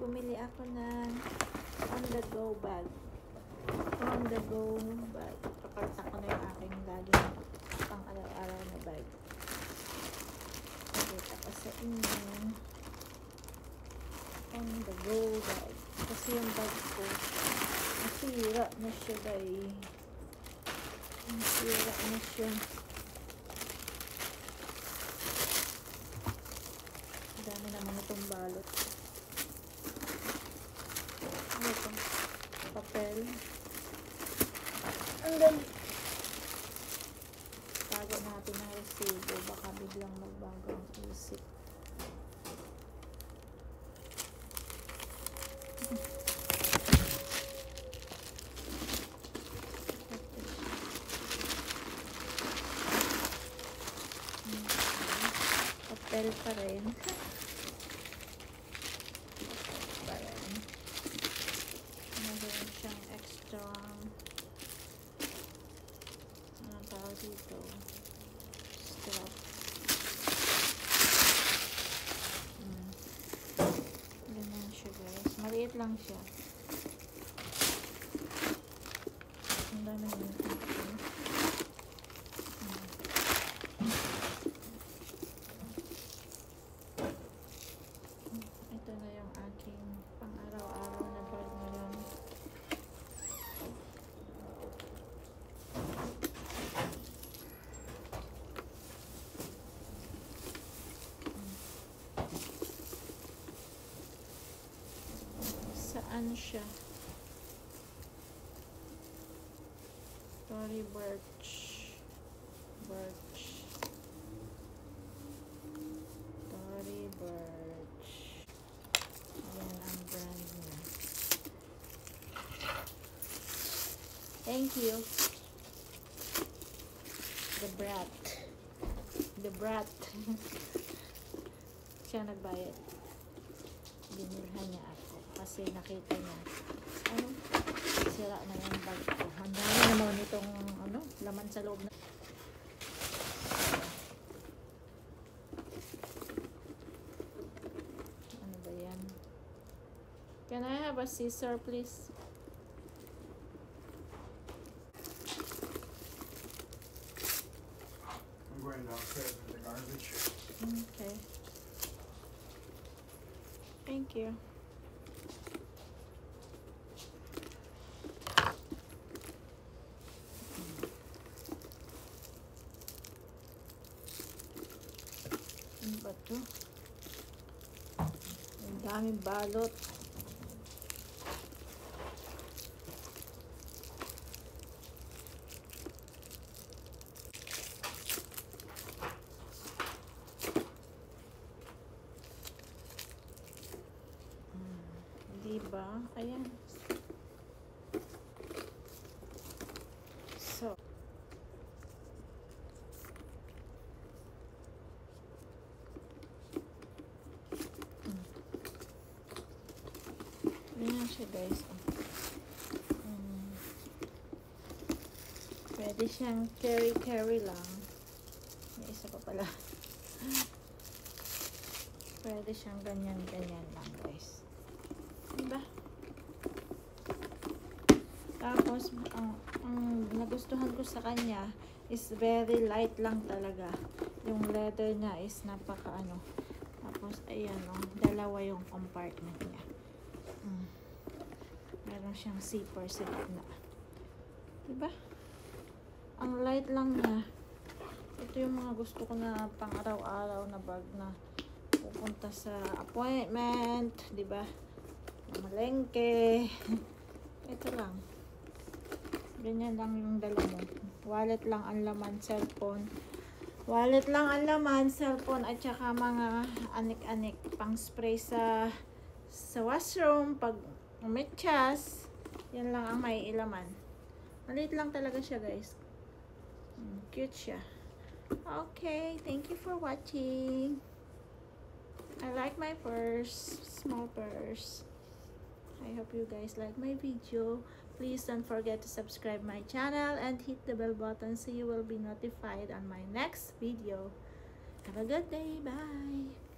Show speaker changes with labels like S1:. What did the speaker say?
S1: bumili ako ng on-the-go bag. On-the-go bag. Papalitan ko na yung aking laging pang araw-araw na bag. Pakita ko sa inyo. On-the-go bag. Kasi yung bag ko, nasira na siya guys. Nasira na siya. Dami naman itong balot. Ano ito? Papel. And then, tago natin ang resibo. Baka biglang magbago ang isip. Papel pa rin. Meron siyang extra anong tawag dito, strap. Ganyan siya guys, maliit lang siya. Ang dami nito. Ito na yung aking pang araw-araw na bag ngayon. Saan siya? Tory Burch. Tory Burch. Ayan ang brand niya. Thank you. The brat. Siya nagbayad. Binilhan niya ako kasi nakita niya sira na yung bag ko. Ang dami naman itong laman sa loob na. Ano ba yan? Can I have a scissor please?
S2: I'm going downstairs in the garbage.
S1: Okay. Thank you. Ano ba ito? Ang daming balot. Diba? Ayan. So, ayan siya guys. Pwede siyang carry lang. May isa pa pala. Pwede siyang ganyan lang guys. Diba? Tapos, ang nagustuhan ko sa kanya is very light lang talaga. Yung leather niya is napaka Tapos, ayan dalawa yung compartment niya. Meron siyang zipper sa gitna. Diba? Ang light lang niya. Ito yung mga gusto ko na pang araw-araw na bag na pupunta sa appointment. Diba? Malengke. Ito lang. Ganyan lang yung dala mo. Wallet lang ang laman, cellphone. Wallet lang ang laman, cellphone, at saka mga anik-anik pang spray sa washroom pag umetyas. Yan lang ang may ilaman. Maliit lang talaga siya guys. Cute siya. Okay, thank you for watching. I like my purse, small purse. I hope you guys like my video. Please don't forget to subscribe my channel and hit the bell button so you will be notified on my next video. Have a good day. Bye.